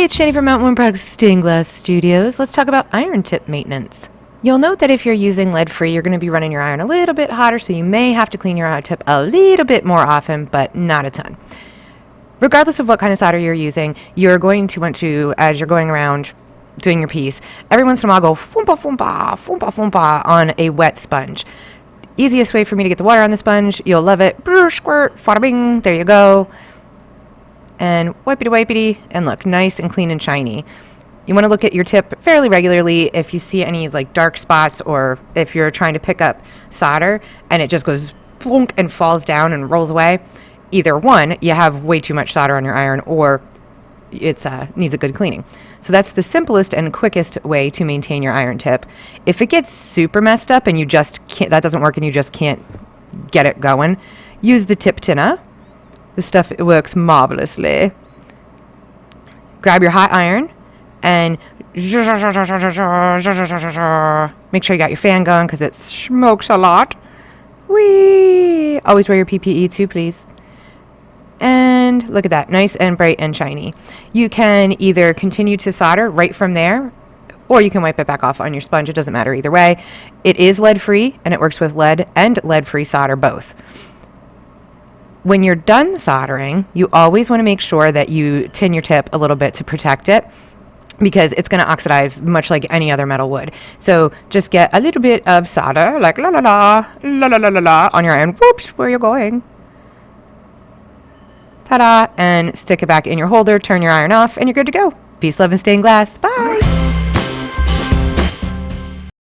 Hey, it's Shannie from Mountain One Products Stained Glass Studios. Let's talk about iron tip maintenance. You'll note that if you're using lead-free, you're going to be running your iron a little bit hotter, so you may have to clean your iron tip a little bit more often, but not a ton. Regardless of what kind of solder you're using, you're going to want to, as you're going around doing your piece, every once in a while go foompa foompa, foompa foompa on a wet sponge. Easiest way for me to get the water on the sponge, you'll love it. Brr, squirt, fada bing, there you go. And wipey-wipey, and look, nice and clean and shiny. You want to look at your tip fairly regularly if you see any like dark spots, or if you're trying to pick up solder and it just goes plunk and falls down and rolls away. Either one, you have way too much solder on your iron, or it needs a good cleaning. So that's the simplest and quickest way to maintain your iron tip. If it gets super messed up and you just can't, that doesn't work and you just can't get it going, use the tip tinner. The stuff, it works marvelously. Grab your hot iron and make sure you got your fan going because it smokes a lot. Whee! Always wear your PPE too, please. And look at that, nice and bright and shiny. You can either continue to solder right from there, or you can wipe it back off on your sponge. It doesn't matter either way. It is lead-free, and it works with lead and lead-free solder both. When you're done soldering, you always want to make sure that you tin your tip a little bit to protect it, because it's going to oxidize much like any other metal would. So just get a little bit of solder, like la la la, la la la la la, on your iron. Whoops, where are you going? Ta-da! And stick it back in your holder, turn your iron off, and you're good to go. Peace, love, and stained glass. Bye!